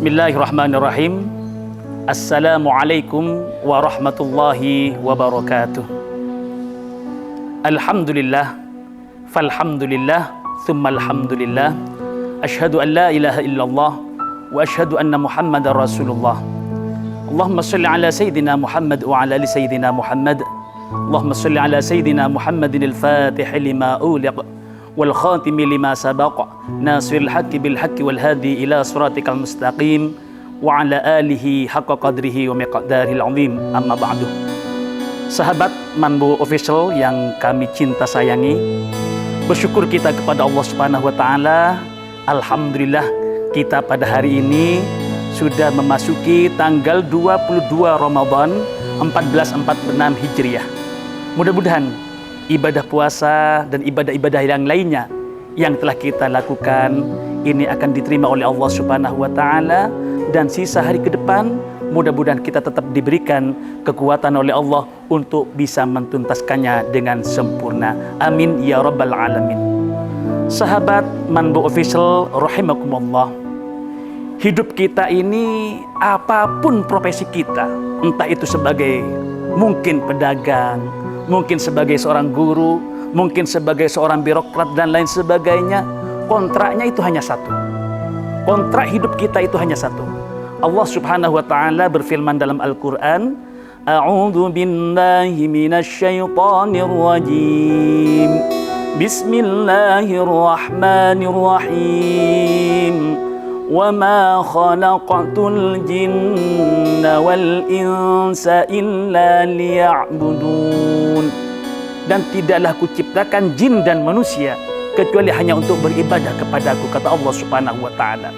Bismillahirrahmanirrahim. Assalamualaikum warahmatullahi wabarakatuh. Alhamdulillah, falhamdulillah, thumma alhamdulillah. Ashhadu an la ilaha illallah wa ashhadu anna Muhammadar Rasulullah. Allahumma salli ala Sayyidina Muhammad wa ala ali Sayyidina Muhammad. Allahumma salli ala Sayyidina Muhammadin al-Fatih lima uliq wal khatimi lima sabaq nasiril haqqi bil haqqi wal hadi ila siratikal mustaqim wa ala alihi haqqa qadrihi wa miqdaril azim. Amma ba'du. Sahabat Manbo Official yang kami cinta sayangi, bersyukur kita kepada Allah Subhanahu wa taala. Alhamdulillah, kita pada hari ini sudah memasuki tanggal 22 Ramadan 1446 Hijriah. Mudah-mudahan ibadah puasa dan ibadah-ibadah yang lainnya yang telah kita lakukan ini akan diterima oleh Allah Subhanahu wa taala, dan sisa hari ke depan mudah-mudahan kita tetap diberikan kekuatan oleh Allah untuk bisa mentuntaskannya dengan sempurna. Amin ya rabbal alamin. Sahabat Manbo Official rahimakumullah. Hidup kita ini, apapun profesi kita, entah itu sebagai mungkin pedagang, mungkin sebagai seorang guru, mungkin sebagai seorang birokrat dan lain sebagainya, kontraknya itu hanya satu. Kontrak hidup kita itu hanya satu. Allah Subhanahu wa taala berfirman dalam Al-Qur'an, A'udzu billahi minasyaitonir rajim. Bismillahirrahmanirrahim. وَمَا خَلَقْتُ الْجِنَّ وَالْإِنسَ إِلَّا لِيَعْبُدُونَ. Dan tidaklah kuciptakan jin dan manusia kecuali hanya untuk beribadah kepadaku, kata Allah Subhanahu wa taala.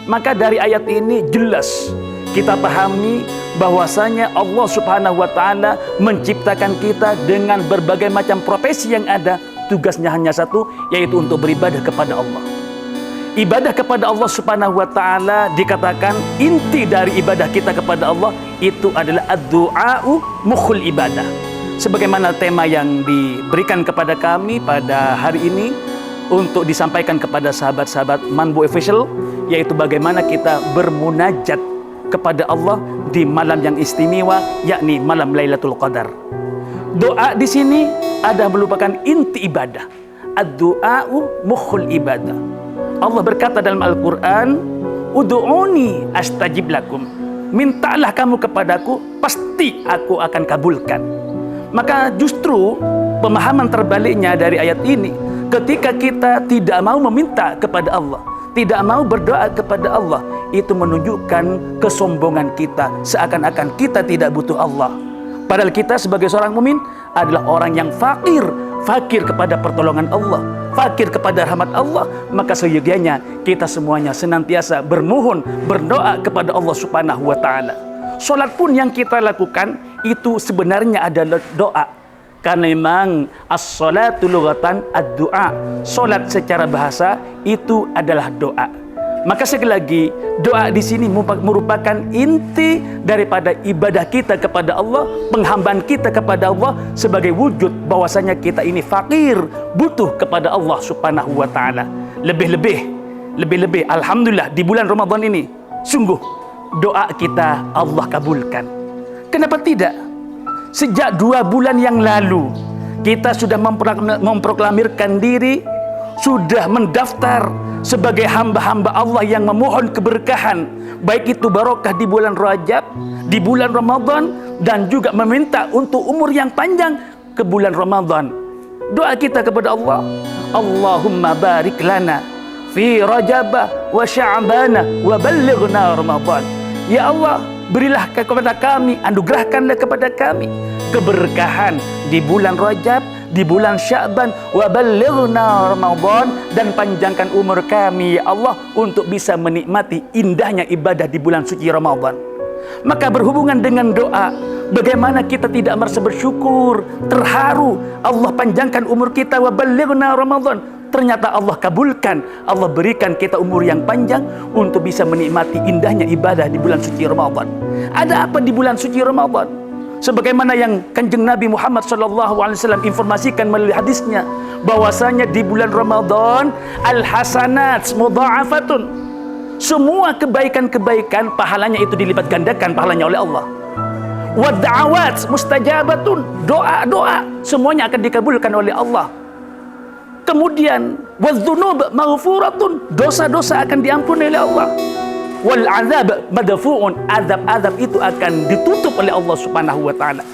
Maka dari ayat ini jelas kita pahami bahwasanya Allah Subhanahu wa taala menciptakan kita dengan berbagai macam profesi yang ada. Tugasnya hanya satu, yaitu untuk beribadah kepada Allah. Ibadah kepada Allah Subhanahu wa taala dikatakan inti dari ibadah kita kepada Allah itu adalah ad-du'a'u mukhul ibadah. Sebagaimana tema yang diberikan kepada kami pada hari ini untuk disampaikan kepada sahabat-sahabat Manbo Official, yaitu bagaimana kita bermunajat kepada Allah di malam yang istimewa, yakni malam Lailatul Qadar. Doa di sini ada merupakan inti ibadah. Ad-du'a'u mukhul ibadah. Allah berkata dalam Al-Quran, Udu'uni astajib lakum. Mintalah kamu kepadaku, pasti aku akan kabulkan. Maka justru pemahaman terbaliknya dari ayat ini, ketika kita tidak mau meminta kepada Allah, tidak mau berdoa kepada Allah, itu menunjukkan kesombongan kita, seakan-akan kita tidak butuh Allah. Padahal kita sebagai seorang mukmin adalah orang yang fakir kepada pertolongan Allah, fakir kepada rahmat Allah. Maka seyogianya kita semuanya senantiasa bermohon, berdoa kepada Allah Subhanahu wa taala. Salat pun yang kita lakukan itu sebenarnya adalah doa. Karena memang as-salatu lughatan ad-du'a. Salat secara bahasa itu adalah doa. Maka sekali lagi, doa di sini merupakan inti daripada ibadah kita kepada Allah, penghambaan kita kepada Allah sebagai wujud bahwasanya kita ini fakir, butuh kepada Allah Subhanahu wa taala. Lebih-lebih alhamdulillah di bulan Ramadan ini sungguh doa kita Allah kabulkan. Kenapa tidak? Sejak 2 bulan yang lalu kita sudah memproklamirkan diri, sudah mendaftar sebagai hamba-hamba Allah yang memohon keberkahan, baik itu barokah di bulan Rajab, di bulan Ramadan, dan juga meminta untuk umur yang panjang ke bulan Ramadan. Doa kita kepada Allah, Allahumma barik lana fi Rajab wa Sya'ban wa ballighna Ramadan. Ya Allah, berilah kepada kami, anugerahkanlah kepada kami keberkahan di bulan Rajab di bulan Sya'ban, wa ballighna Ramadan, dan panjangkan umur kami ya Allah untuk bisa menikmati indahnya ibadah di bulan suci Ramadan. Maka berhubungan dengan doa, bagaimana kita tidak merasa bersyukur, terharu Allah panjangkan umur kita, wa ballighna Ramadan. Ternyata Allah kabulkan, Allah berikan kita umur yang panjang untuk bisa menikmati indahnya ibadah di bulan suci Ramadan. Ada apa di bulan suci Ramadan? Sebagaimana yang Kanjeng Nabi Muhammad SAW informasikan melalui hadisnya, bahwasanya di bulan Ramadan al-hasanat mudha'afatun. Semua kebaikan-kebaikan pahalanya itu dilipat gandakan pahalanya oleh Allah. Wad-da'awat mustajabatun. Doa-doa semuanya akan dikabulkan oleh Allah. Kemudian wadz-dzunub maghfuratun, dosa-dosa akan diampuni oleh Allah. Wal azab madfu'un, azab-azab itu akan ditutup oleh Allah Subhanahu wa taala.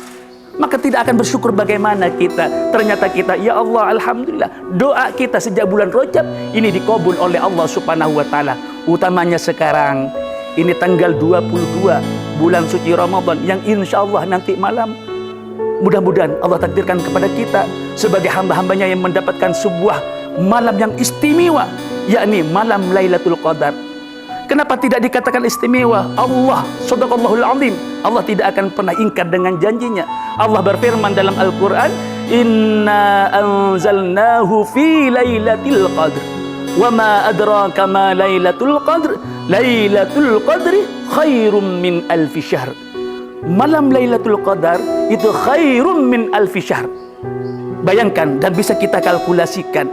Maka tidak akan bersyukur bagaimana kita. Ternyata kita, ya Allah, alhamdulillah, doa kita sejak bulan Rajab ini dikabul oleh Allah Subhanahu wa taala. Utamanya sekarang ini tanggal 22 bulan suci Ramadan yang insyaallah nanti malam mudah-mudahan Allah takdirkan kepada kita sebagai hamba-hambanya yang mendapatkan sebuah malam yang istimewa, yakni malam Lailatul Qadar. Kenapa tidak dikatakan istimewa? Allah, sadaqallahul azim, Allah tidak akan pernah ingkar dengan janjinya. Allah berfirman dalam Al-Quran, inna anzalnahu fi lailatul qadr, wa ma adraka ma lailatul qadr, lailatul qadri khairum min alfi syahr. Malam Lailatul Qadar itu khairum min alfi syahr. Bayangkan dan bisa kita kalkulasikan,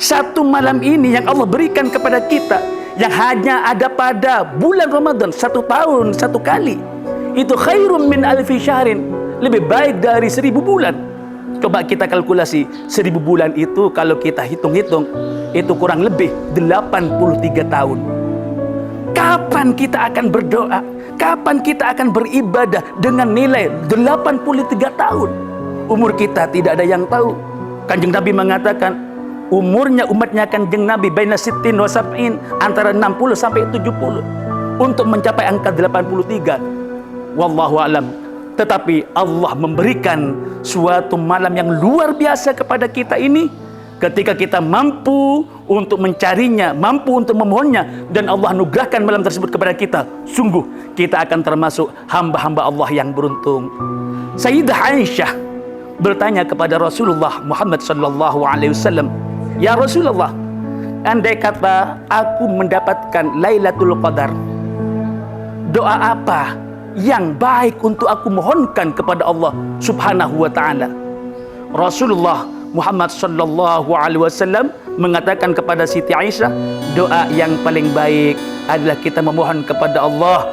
satu malam ini yang Allah berikan kepada kita, yang hanya ada pada bulan Ramadan, 1 tahun 1 kali, itu khairum min alfi syahrin, lebih baik dari 1000 bulan. Coba kita kalkulasi, 1000 bulan itu kalau kita hitung-hitung, itu kurang lebih 83 tahun. Kapan kita akan berdoa? Kapan kita akan beribadah dengan nilai 83 tahun? Umur kita tidak ada yang tahu. Kanjeng Nabi mengatakan, umurnya umatnya Kanjeng Nabi baina sittin wa sab'in, antara 60 sampai 70 untuk mencapai angka 83. Wallahu alam. Tetapi Allah memberikan suatu malam yang luar biasa kepada kita ini ketika kita mampu untuk mencarinya, mampu untuk memohonnya, dan Allah anugerahkan malam tersebut kepada kita, sungguh kita akan termasuk hamba-hamba Allah yang beruntung. Sayyidah Aisyah bertanya kepada Rasulullah Muhammad SAW, ya Rasulullah, andai kata aku mendapatkan Lailatul Qadar, doa apa yang baik untuk aku mohonkan kepada Allah Subhanahu wa taala? Rasulullah Muhammad SAW mengatakan kepada Siti Aisyah, doa yang paling baik adalah kita memohon kepada Allah,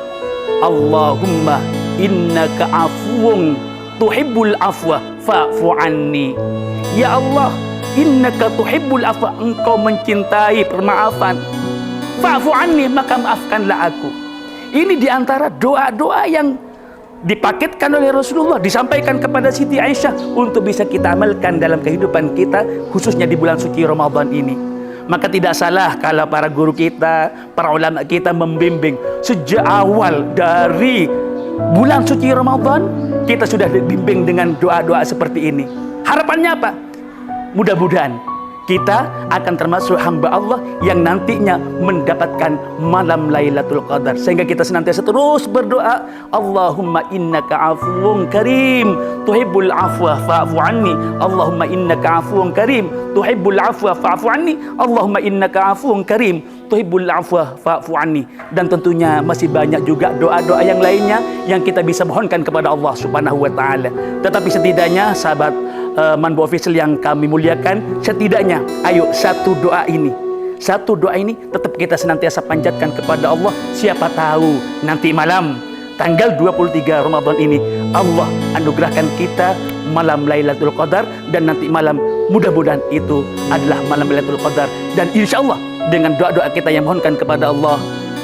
Allahumma innaka afuwun tuhibbul afwa fa'fu anni. Ya Allah, innaka tuhibbul afwa, engkau mencintai permaafan, fa'fu anni, maka maafkanlah aku. Ini diantara doa-doa yang dipaketkan oleh Rasulullah, disampaikan kepada Siti Aisyah untuk bisa kita amalkan dalam kehidupan kita, khususnya di bulan suci Ramadan ini. Maka tidak salah kalau para guru kita, para ulama kita membimbing sejak awal dari bulan suci Ramadan, kita sudah dibimbing dengan doa-doa seperti ini. Harapannya apa? Mudah-mudahan kita akan termasuk hamba Allah yang nantinya mendapatkan malam Lailatul Qadar, sehingga kita senantiasa terus berdoa, Allahumma innaka afuwun karim tuhibbul afwa fa'fu anni, Allahumma innaka afuwun karim tuhibbul afwa fa'fu anni, Allahumma innaka afuwun karim tuhibbul afwa fa'fu anni. Dan tentunya masih banyak juga doa-doa yang lainnya yang kita bisa mohonkan kepada Allah Subhanahu wa taala. Tetapi setidaknya sahabat Manbo Official yang kami muliakan, setidaknya ayo satu doa ini tetap kita senantiasa panjatkan kepada Allah. Siapa tahu nanti malam tanggal 23 Ramadan ini Allah anugerahkan kita malam Lailatul Qadar, dan nanti malam mudah-mudahan itu adalah malam Lailatul Qadar, dan insya Allah dengan doa-doa kita yang mohonkan kepada Allah,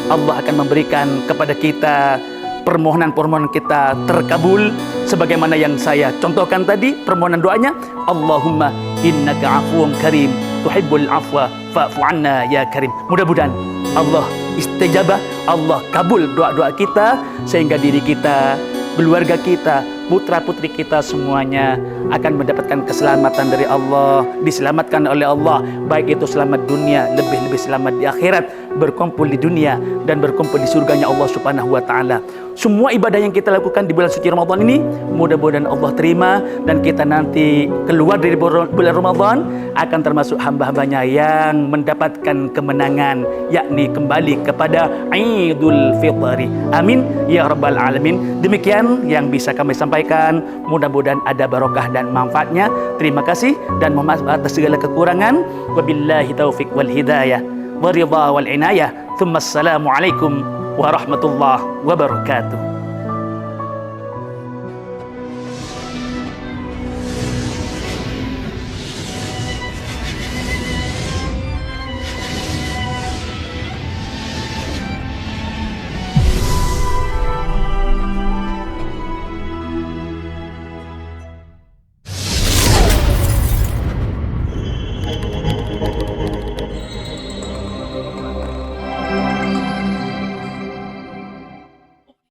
Allah akan memberikan kepada kita permohonan-permohonan kita terkabul, sebagaimana yang saya contohkan tadi permohonan doanya, Allahumma innaka afuwun karim tuhibbul afwa fa'fu anna ya karim. Mudah-mudahan Allah istijabah, Allah kabul doa-doa kita, sehingga diri kita, keluarga kita, putra-putri kita semuanya akan mendapatkan keselamatan dari Allah, diselamatkan oleh Allah, baik itu selamat dunia, lebih-lebih selamat di akhirat, berkumpul di dunia dan berkumpul di surganya Allah Subhanahu wa taala. Semua ibadah yang kita lakukan di bulan suci Ramadan ini mudah-mudahan Allah terima, dan kita nanti keluar dari bulan Ramadan akan termasuk hamba-hambanya yang mendapatkan kemenangan, yakni kembali kepada Idul Fitri. Amin ya rabbal alamin. Demikian yang bisa kami sampaikan, mudah-mudahan ada barokah dan manfaatnya. Terima kasih dan mohon maaf atas segala kekurangan. Wabillahi taufik wal hidayah wa ridha wal inayah. Thumma assalamu alaikum warahmatullahi wabarakatuh.